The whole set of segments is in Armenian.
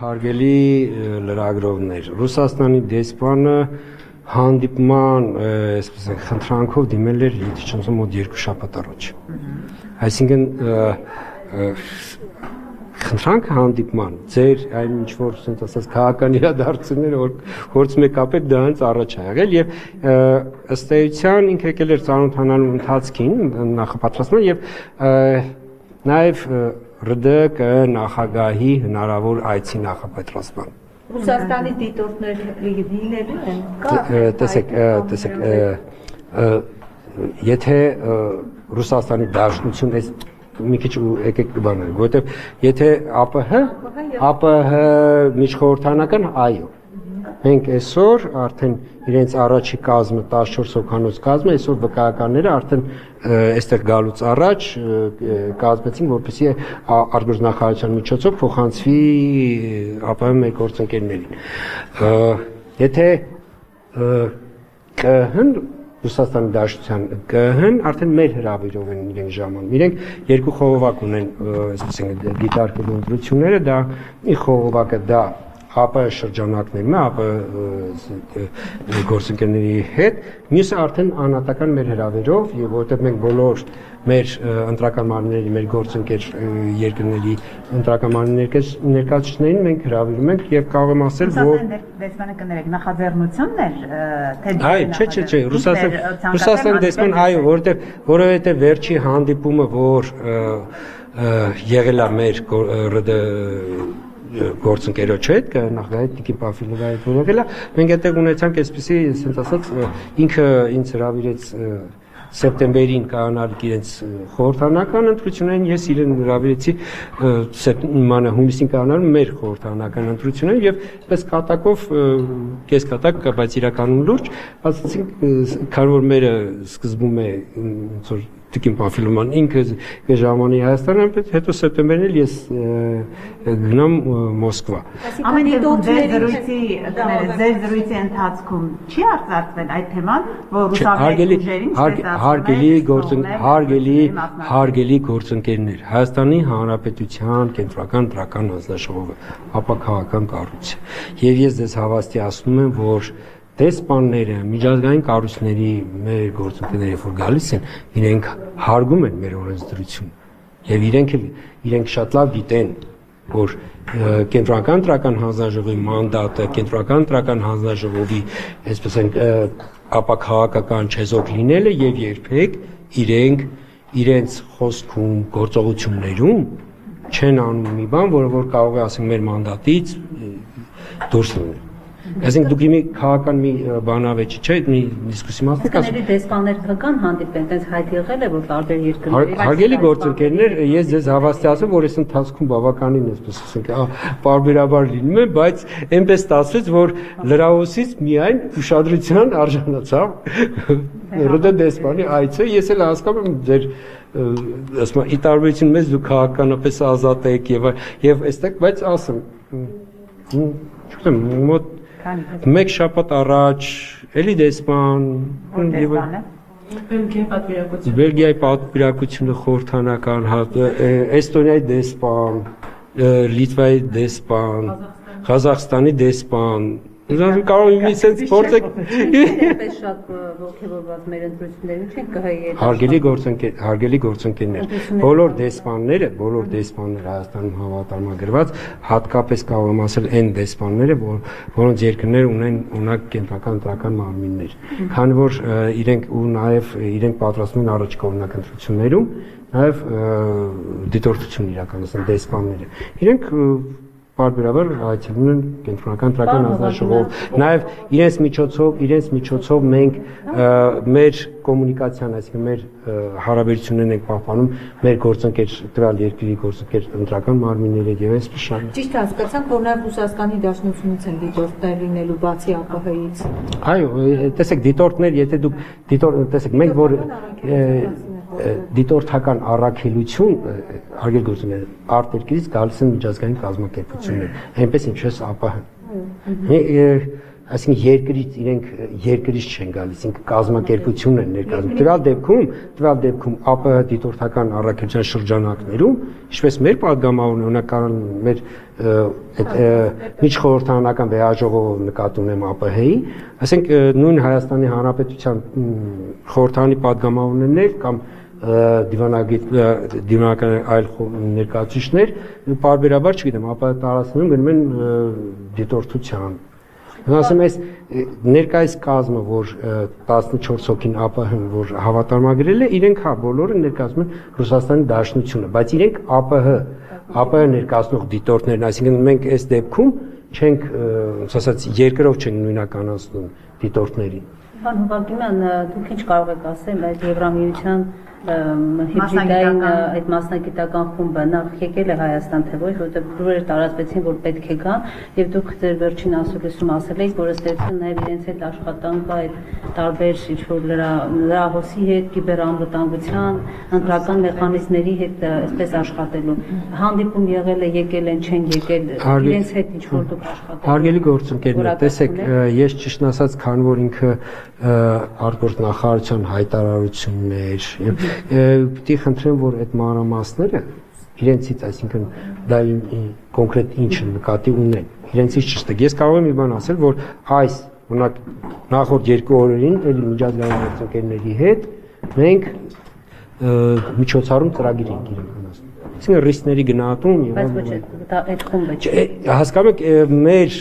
Հարգելի լրագրողներ, Ռուսաստանի դեսպանը հանդիպման, այսպես են, խնդրանքով դիմել էր եթե մոտ 2 շաբաթ առաջ։ Այսինքն խնդրանքը հանդիպման, ձեր այն ինչ որ ասած քաղաքական իրադարձությունները որ գործում է կապել դա հենց առաջ ա եղել եւ ըստ էության ինքը եկել էր ծանոթանալու ընթացքին նախապատրաստման եւ նաեւ ՌԴԿ նախագահի հնարավոր այցի նախապատրաստման։ Ռուսաստանի դիտորդների լինելու են կա։ Տեսեք, եթե Ռուսաստանի դաշնություն այս մի քիչ եկեք բաներ, որովհետև եթե ԱՊՀ միջխորհրդանական, այո։ Մենք այսօր արդեն իրենց առաջի կազմը 14 հոգանոց կազմը, այսօր վկայականները արդեն այստեղ գալուց առաջ կազմեցին, որպեսզի արտգործնախարարության միջոցով փոխանցվի ԱՊՀ մեր գործընկերներին։ Եթե ԿՀ-ն Ռուսաստանի Դաշնության ԿՀ-ն արդեն մեր հրավերով են իրենք ժամանում։ Իրենք երկու խողովակ ունեն, այսպես ենք դիտարկելու ընտրությունները, դա մի խողովակը դա ԱՊՀ շրջանակներն է, ԱՊՀ գործընկերների հետ, մյուսը արդեն անհատական մեր հրավերով, եւ որովհետեւ մենք բոլոր մեր ընտրական մարմինների, մեր գործընկեր երկրների ընտրական մարմինների ներկայացուցիչներին մենք հրավիրում ենք եւ կարող եմ ասել, որ դեսպանը կներեք նախաձեռնությունն էր, թե չէ, Ռուսաստանի դեսպան, այո, որովհետեւ վերջի հանդիպումը, որ եղել է մեր գործընկերոջ հետ, նախագահի Տիկին Պաֆիլովի հետ եղել է, մենք այդտեղ ունեցանք այսպեսի, ասենց ասած, ինքը ինձ հրավիրեց սեպտեմբերին կանալիք իրենց խորհրդանական ընտրություններին, ես իրեն հրավիրեցի հունիսին կանալու մեր խորհրդանական ընտրություններին եւ պես կատակով կես կատակ, բայց իրականում լուրջ, ասացինք, քանի որ մերը սկզբում է ոնց որ Տիկին Պաֆիլովան ինքը ժամանի Հայաստանը, հետո սեպտեմբերին էլ ես գնամ Մոսկվա։ Ամեն ձեր զրույցի ընթացքում չի արծարծվել այդ թեման, որ հարգելի գործընկերներ, Հայաստանի Հանրապետության կենտրոնական դրական հանձնաժողովը ապաքաղաքական կառույց է։ Եվ ես ձեզ հավաստի ասում եմ, որ դեսպանները, միջազգային կառույցների մեր գործընկերները որ գալիս են, իրենք հարգում են մեր օրենսդրությունը եւ իրենք շատ լավ գիտեն, որ կենտրոնական դրական հանձնաժողովի մանդատը, կենտրոնական դրական հանձնաժողովի, այսպես են ապաքաղաքական չեզոք լինելը եւ երբեք իրենց խոսքում, գործողություններում չեն անում մի բան, որ կարող է ասենք մեր մանդատից դուրս լինել։ Այսինքն դուք մի քաղաքական մի բանավեճի չէ, մի դիսկուսիա մասնիկ ասում։ Կների դեսպաններ կան հանդիպեն, այդպես հայտ եղել է, որ տարբեր երկրների Հարգելի գործընկերներ, ես ձեզ հավաստի ասեմ, որ այս ընթացքում բավականին այսպես ասենք, պարբերաբար լինում է, բայց այնպես ստացվեց, որ լրահոսից միայն ուշադրության արժանացավ ՌԴ դեսպանի այցը, ես էլ հասկանում եմ ձեր ասում ի տարբերություն մեզ դուք քաղաքականապես ազատ եք եւ այստեղ, բայց ասեմ, չգիտեմ, մոտ մեկ շաբաթ առաջ էլի դեսպան Բելգիայի պատվիրակությունը խորհրդանական, Էստոնիայի դեսպան, Լիտվայի դեսպան, Ղազախստանի դեսպան կարող եմ մի սենց փորձեք Այդպես շատ ողջավորված մեր ընտրություններին չեն կհայել Հարգելի գործընկերներ, բոլոր դեսպանները Հայաստանում հավատարմագրված, հատկապես կարող եմ ասել այն դեսպանները, որոնց երկրները ունեն ունակ կենտրոնական դրական մարմիններ, քանի որ իրենք պատրաստվում են առաջիկա օրինակ ընտրություններում, նաև դիտորդություն իրականացնեն դեսպանները, իրենք պարբերաբար այցելում են կենտրոնական դրական հանձնաժողով, նաև իրենց միջոցով մենք մեր կոմունիկացիան, այսինքն մեր հարաբերություններն ենք պահպանում մեր գործընկեր տվյալ երկրի գործընկեր ընտրական մարմինների եւ այսպես շարունակ։ Ճիշտ հասկացանք, որ նաև Ռուսաստանի Դաշնությունից են դիտորդներ լինելու բացի ԱՊՀ-ից։ Այո, տեսեք դիտորդներ, եթե դուք տեսեք, մենք որ դիտորդական առաքելություն հարգել գործունեներ արտերկրից գալիս են միջազգային կազմակերպություններ, այնպես ինչպես ԱՊՀ-ն։ այսինքն երկրից իրենք երկրից չեն գալիս, ինքը կազմակերպությունն են ներկայացնում։ Տվյալ դեպքում ԱՊՀ դիտորդական առաքելության շրջանակներում, ինչպես մեր падգամավորն օրինակ մեր այդ միջխորհրդարանական վեհաժողովը նկատի ունեմ ԱՊՀ-ի, ասենք նույն Հայաստանի Հանրապետության խորհրդարանի падգամավորներ կամ դիվանական այլ ներկայացուցիչներ պարբերաբար, չգիտեմ, ԱՊՀ տարածքներում գնում են դիտորդության։ Ասեմ այս ներկայիս կազմը, որ 14 հոգին ԱՊՀ-ն որ հավատարմագրել է, իրենք բոլորը ներկայացնում են Ռուսաստանի Դաշնությունը, բայց իրենք ԱՊՀ ներկայացնող դիտորդներն, այսինքն մենք այս դեպքում չենք, ասած, երկրով չենք նույնականացնում դիտորդներին։ Պարոն Հովակիմյան, դուք ինչ կարող եք ասել այդ Եվրամիության հիբրիդային այդ մասնագիտական խումբը նախ եկել է Հայաստան թե ոչ, որտեղ լուրեր տարածվեցին, որ պետք է գան, եւ դուք ձեր վերջին ասուլիսում ասել եք, որ ըստ նաեւ իրենց հետ աշխատանքը այդ տարբեր ինչ-որ լրահոսի հետ, կիբերանվտանգության, ընտրական մեխանիզմների հետ այսպես աշխատելու։ Հանդիպում եղել է, եկել են, չեն եկել, իրենց հետ ինչ-որ դուք աշխատել։ Հարգելի գործընկերներ, տեսեք, ես ճիշտն ասած, քանի որ ինքը արտգործ նախարարության հայտարարություններ Պիտի խնդրեմ, որ այդ մանրամասները իրենցից, այսինքն դա կոնկրետ ինչ նկատի ունեն, իրենցից ճշտեք։ Ես կարող եմ մի բան ասել, որ այս նախորդ 2 օրերին էլի միջազգային գործընկերների հետ մենք միջոցառում ծրագիր ենք իրականացնում։ Այսինքն ռիսկների գնահատում եւ բայց ոչ դա այդ խումբը չէ։ Հասկանում եք,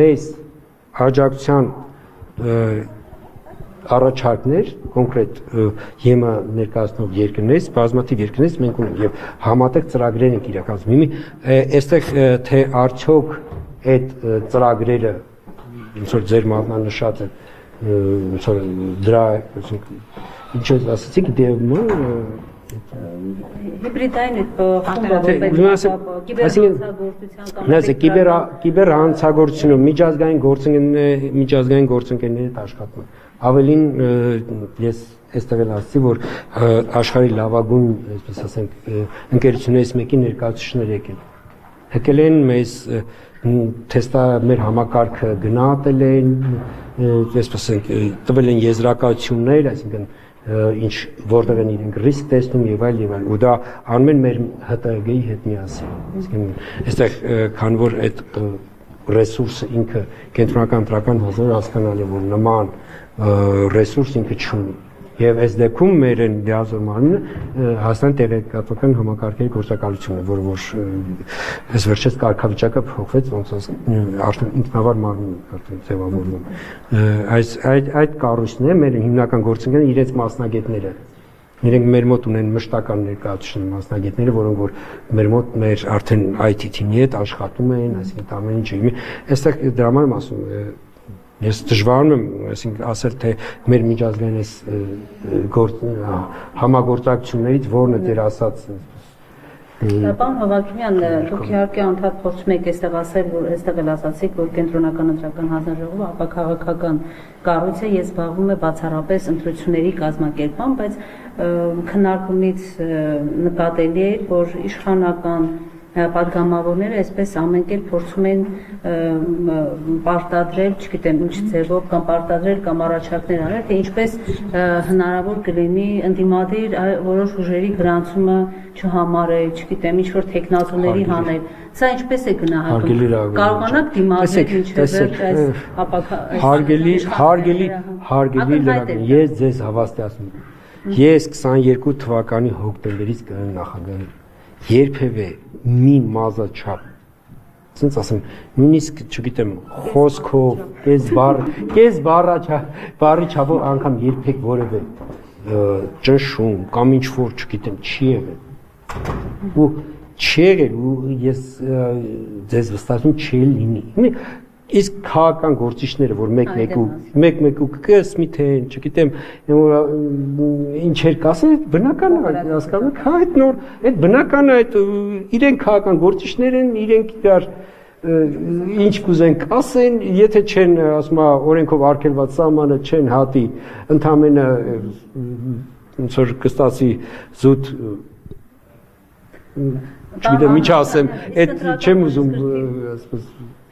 մեզ աջակցության առաջարկներ կոնկրետ ԵՄ ներկայացնող երկրներից, բազմաթիվ երկրներից մենք ունենք եւ համատեղ ծրագրեր ենք իրականացնում։ Այստեղ թե արդյոք այդ ծրագրերը ոնց որ ձեր մատնանշած է ոնց որ դրա ինչ ասացիք դեպքում հիբրիդային կիբերհանցագործությունը միջազգային գործընկերների հետ աշխատում ավելին ես այստեղ էլ ասացի որ աշխարհի լավագույն այսպես ասենք ընկերություններից մեկի ներկայացուցիչներ եկել են մեզ թեստա մեր համակարգը գնահատել են այսպես ասենք տվել են եզրակացություններ այսինքն ինչ որտեղ են իրենք ռիսկ տեսնում եւ այլ ու դա անում են մեր ՀՏԳ-ի հետ միասին այսինքն այստեղ քան որ այդ ռեսուրսը ինքը կենտրոնական ընտրական հազար հասկանալի որ նման ռեսուրս ինքը չունի եւ այս դեպքում մեր են դիազոր մարմինը հասան տեղեկատվական համակարգերի գործակալությունը որը որ այս վերջերս կարգավիճակը փոխվեց ոնց արդեն ինքնավար մարմին արդեն ձևավորվում այդ կառույցն է մեր հիմնական գործընկերները իրենց մասնագետները իրենք մեր մոտ ունեն մշտական ներկայացուցիչ մասնագետները որոնք որ մեր մոտ մեր արդեն IT թիմի հետ աշխատում են այսինքն ամեն ինչը այստեղ դրա համար եմ ասում Ես դժվարում եմ, այսինքն ասել թե մեր միջազգային համագործակցություններից որն է դեր ասած Պարոն Հովակիմյան, դուք իհարկե անդադ փորձում եք այստեղ ասել, որ այստեղ էլ ասացիք, որ կենտրոնական ընտրական հանձնաժողովը ապաքաղաքական կառույց է, ես զբաղվում է բացառապես ընտրությունների կազմակերպման, բայց քննարկումից նկատելի է, որ իշխանական պատգամավորները այսպես ամեն կերպ փորձում են պարտադրել, չգիտեմ ինչ ձևով կամ պարտադրել կամ առաջարկներ անել, թե ինչպես հնարավոր կլինի ընդդիմադիր որոշ ուժերի գրանցումը չհամարել, չգիտեմ ինչ որ տեխնոլոգիաների հանել։ Սա ինչպես է գնահատում։ Կարողանաք դիմադրել ինչպես այս հարգելի լրագրող, ես ձեզ հավաստիացնում եմ։ Ես 22 թվականի հոկտեմբերից կգամ նախագահ երբևէ մի մազաչափ ասենց ասեմ նույնիսկ չգիտեմ խոսքով կես բառի չափով անգամ երբեք որևէ ճնշում կամ ինչ որ չգիտեմ չի եղել ու չի եղել ու ես ձեզ վստահում չի լինի իսկ քաղաքական գործիչները որ մեկ-մեկու կսմիթեն, չգիտեմ, ինչեր կասեն, բնական է, հասկանում եք, այդ նոր, այդ բնական է, այդ իրենք քաղաքական գործիչներ են, իրենք իրար ինչ կուզեն կասեն, եթե չեն, ասում օրենքով արգելված սահմանը չեն հատի, ընդամենը ոնց որ կստացի զուտ չգիտեմ ինչ ասեմ, այդ չեմ ուզում ասես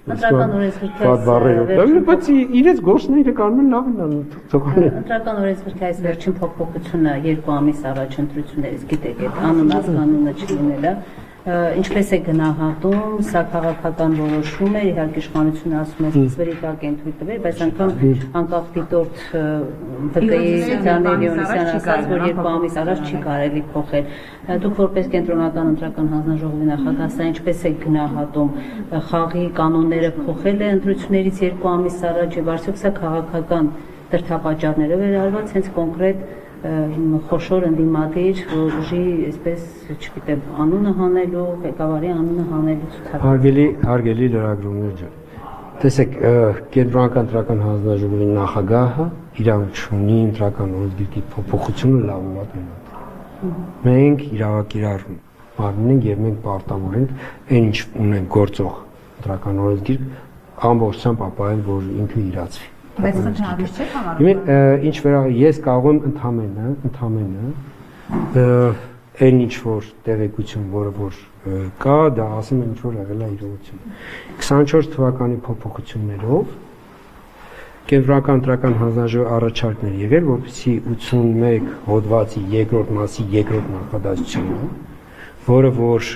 Ընտրական օրենսգրքի բայց իրենց գործները կանում են լավ են թողնել։ Ընտրական օրենսգրքի այս վերջին փոփոխությունը 2 ամիս առաջ ընտրություններից գիտեք, այդ անուն ազգանունը չլինելը ինչպես է գնահատում, սա քաղաքական որոշում է, իհարկե իշխանությունը ասում է սկզբերի տակ են թույլ տվել, բայց անկախ դիտորդ ԲԿ-ի Դանիելյանը ասաց, որ 2 ամիս առաջ չի կարելի փոխել։ Դուք որպես կենտրոնական ընտրական հանձնաժողովի նախագահ, սա ինչպես է գնահատում, խաղի կանոնները փոխել է ընտրություններից 2 ամիս առաջ եւ արդյոք սա քաղաքական դրդապատճառներով էր արված, հենց կոնկրետ խոշոր ընդդիմադիր ուժի, այսպես, չգիտեմ, անունը հանելու, ղեկավարի անունը հանելու ցուցակը։ Հարգելի լրագրողներ ջան։ Տեսեք, կենտրոնական ընտրական հանձնաժողովի նախագահը իրավունք ունի ընտրական օրենսգրքի փոփոխությունը լավovat ունենալ։ Մենք իրավակիրառում մարմին ենք եւ մենք պարտավոր ենք այն ինչ ունենք գործող ընտրական օրենսգիրք ամբողջությամբ ապահովել, որ ինքը իրացվի։ Բայց խնդրալից չէ համարվում։ Ինչ վերա ես կարող եմ ընդամենը այն ինչ որ տեղեկություն, որը որ կա, դա ասում են ինչ որ եղել է իրողություն։ 24 թվականի փոփոխություններով կենտրոնական ընտրական հանձնաժողովի առաջարկներ եղել, որպեսզի 81 հոդվածի երկրորդ մասի երկրորդ նախադասությունը, որը որ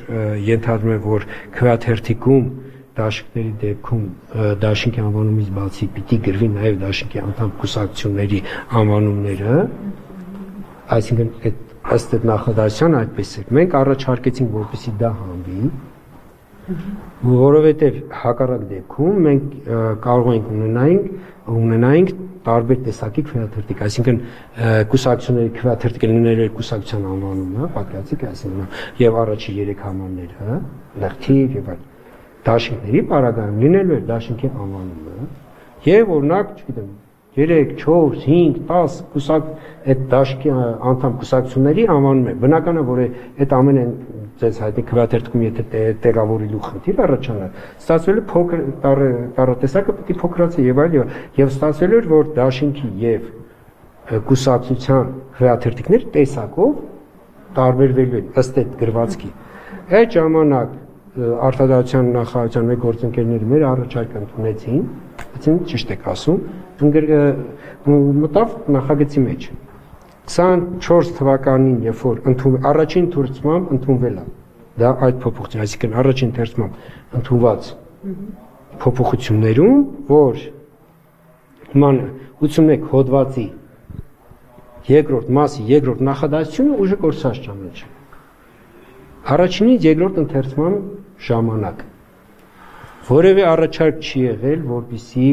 ենթադրում է, որ քվեաթերթիկում դաշինքների դեպքում դաշինքի անվանումից բացի պիտի գրվի նաև դաշինքի անդամ կուսակցությունների անվանումները, այսինքն ըստ այդ նախադասության այդպես է։ Մենք առաջարկեցինք, որպեսզի դա հանվի, որովհետև հակառակ դեպքում մենք կարող ենք ունենայինք տարբեր տեսակի քվեաթերթիկ, այսինքն կուսակցությունների քվեաթերթիկը լինել էր կուսակցության անվանումը, պատկերացիք, այսինքն եւ առաջի 3 համարները, լրթիվ եւ այլն դաշինքների պարագայում լինելու էր դաշինքի անվանումը եւ օրինակ, չգիտեմ, 3, 4, 5, 10 կուսակ այդ դաշինքի անդամ կուսակցությունների անվանում է։ Բնական է, որ այդ ամենը ձեզ հայտնի քվեաթերթիկում եթե տեղավորելու խնդիր առաջանա, ստացվել է փոքր տարատեսակը պիտի փոքրացի եւ այլ եւ ստացվել էր, որ դաշինքի եւ կուսակցության քվեաթերթիկներ տեսակով տարբերվելու են ըստ այդ գրվածքի։ Այդ ժամանակ արտադրության նախարարության մեկ գործընկերները մեր առաջարկը ընդունեցին, այսինքն ճիշտ եք ասում, մտավ նախագծի մեջ։ 24 թվականին, երբ որ առաջին թուրքմամբ ընդունվել է, դա այդ փոփոխություն, այսինքն առաջին թերթմամբ ընդունված փոփոխություններում, որ ման 81 հոդվածի երկրորդ մասի երկրորդ նախադասությունը ուժը կորցած ճանաչ։ Առաջինից երկրորդ ընթերցման ժամանակ որևէ առաջարկ չի եղել, որպեսզի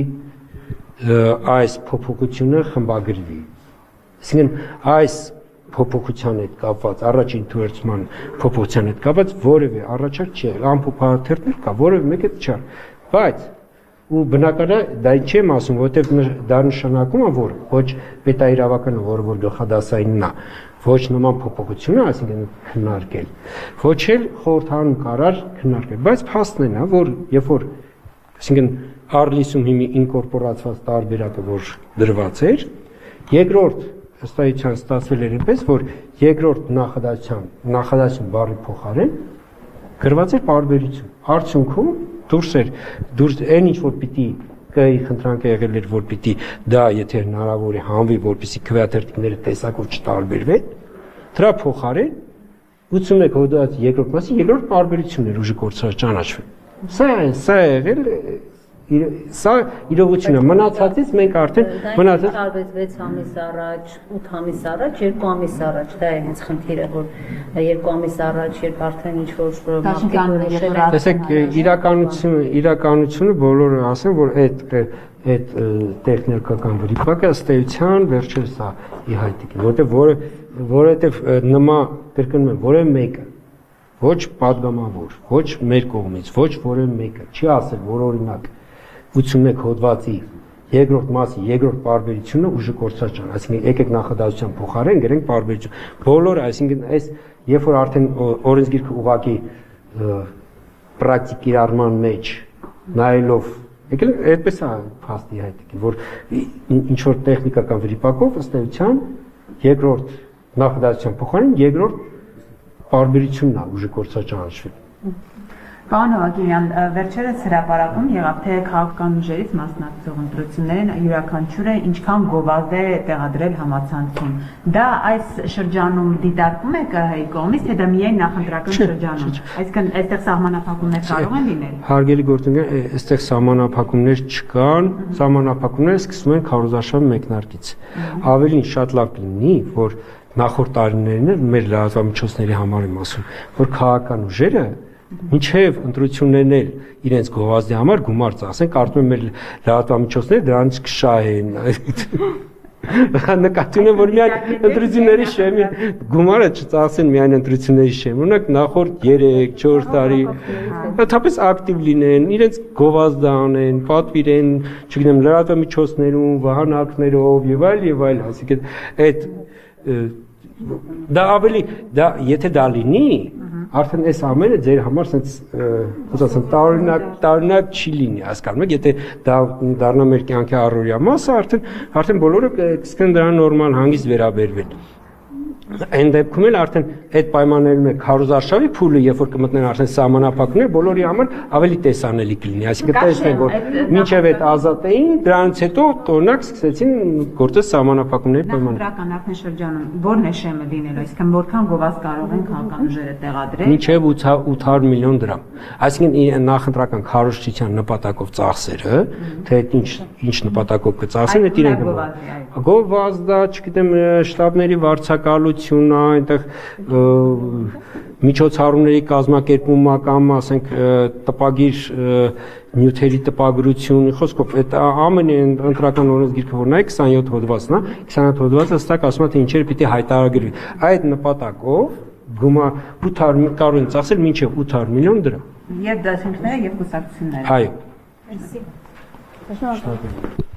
այս փոփոխությունը խմբագրվի։ Այսինքն այս փոփոխության հետ կապված առաջին թերթման փոփոխության հետ կապված որևէ առաջարկ չի եղել, ամփոփաթերթներ կա, որևէ մեկը չար, բայց ու բնական է դա ինչ եմ ասում, որովհետև դա նշանակում է, որ ոչ պետաիրավականը, որ գլխադասայինն է, ոչ նման փոփոխությունը, այսինքն քննարկել, ոչ էլ խորհրդարանում կարար քննարկել, բայց փաստն է, որ երբ որ, այսինքն Արլիսում հիմի ինկորպորացված տարբերակը, որ դրված էր, երկրորդ ըստ էության ստացվել էր այնպես, որ երկրորդ նախադասություն բառի փոխարեն գրված էր պարբերություն։ Արդյունքում դուրս այն ինչ որ պիտի կայի խնդրանքը եղել էր, որ պիտի դա եթե հնարավոր է հանվի, որպեսզի քվեաթերթիկները տեսակով չտարբերվեն, դրա փոխարեն 81 հոդված երկրորդ մասի երկրորդ պարբերություններ ուժի կորցրած ճանաչվել։ Սա եղել Սա իրողություն է, մնացածից մենք արդեն մնացած տարվեց 6 ամիս առաջ, 8 ամիս առաջ, 2 ամիս առաջ, դա է հենց խնդիրը, որ 2 ամիս առաջ, երբ արդեն ինչ-որ տեսեք, իրականությունը բոլորը ասեն, որ այդ տեխնիկական վրիպակը ըստ էության վերջերս է իհայտ է, որովհետև նման կրկնում եմ, որևէ մեկը ոչ падգամավոր, ոչ մեր կողմից, ոչ որևէ մեկը չի ասել, որ օրինակ 81 հոդվածի երկրորդ մասի երկրորդ պարբերությունը ուժը կորցած ճան, այսինքն եկեք նախադասության փոխարեն գրենք պարբերություն։ Բոլորը, այսինքն այս երբ որ արդեն օրենսգիրքը ուղղակի պրակտիկ կիրառման մեջ նայելով եկել այդպես է փաստի հայտիկի, որ ինչ որ տեխնիկական վրիպակով ըստ էության երկրորդ նախադասության փոխարեն երկրորդ պարբերությունն է ուժը կորցած ճանաչվել։ Պարոն Հովակիմյան, վերջերս հրապարակում եղավ թե քաղաքական ուժերից մասնակցող ընտրություններին յուրաքանչյուրը ինչքան գովազդ է տեղադրել համացանցում։ Դա այս շրջանում դիտարկվում է ԿՀ-ի կողմից, թե դա միայն նախընտրական շրջանում։ Այսինքն այստեղ սահմանափակումներ կարող են լինել։ Հարգելի գործընկեր, այստեղ սահմանափակումներ չկան, սահմանափակումները սկսվում են քարոզարշավի մեկնարկից։ Ավելին շատ լավ կլինի, որ նախորդ տարիներին մեր լրատվամիջոցների համար եմ ասում, որ քաղաքական ուժերը մինչև ընտրություններն էլ իրենց գովազդի համար գումար ծախսեն, կարծում եմ մեր լրատվամիջոցները դրանից կշահեն։ Նկատի ունեմ, որ միայն ընտրությունների շեմին գումարը չծախսեն միայն ընտրությունների շեմին, օրինակ նախորդ 3-4 տարի հատկապես ակտիվ լինեն, իրենց գովազդը անեն, պատվիրեն, չգիտեմ, լրատվամիջոցներում, վահանակներով եւ այլ, այսինքն այդ դա ավելի դա եթե դա լինի, արդեն այս ամենը ձեր համար ասենց տարօրինակ չի լինի, հասկանում եք, եթե դա դառնա մեր կյանքի առօրյա մասը, արդեն բոլորը կսկսեն դրան նորմալ հանգիստ վերաբերվել։ Այն դեպքում էլ արդեն այդ պայմաններում է քարոզարշավի փուլը, երբ որ կմտնեն արդեն սահմանափակումներ, բոլորի համար ավելի տեսանելի կլինի, այսինքն տեսնեն, որ մինչև այդ ազատ էին, դրանից հետո օրինակ սկսեցին գործել սահմանափակումների պայմաններ։ Նախընտրական արդեն շրջանում ո՞րն է շեմը լինելու, այսինքն որքան գովազդ կարող են քաղաքական ուժերը տեղադրել։ Մինչև 800 միլիոն դրամ։ Այսինքն նախընտրական քարոզչության նպատակով ծախսերը, թե ինչ նպատակով կծախսեն, այդ իրենք գովազդա, չգիտեմ, շտաբների վարձակալությունը, այնտեղ միջոցառումների կազմակերպումը կամ ասենք տպագիր նյութերի տպագրություն, խոսքով այդ ամենը ընտրական օրենսգիրքը որ նայեք 27 հոդվածն է, 27 հոդվածը հստակ ասում է թե ինչեր պիտի հայտարարվի։ Այդ նպատակով գումար 800 կարող են ծախսել մինչև 800 միլիոն դրամ։ Եվ դաշինքները եւ կուսակցությունները։ Այո։ Շնորհակալ։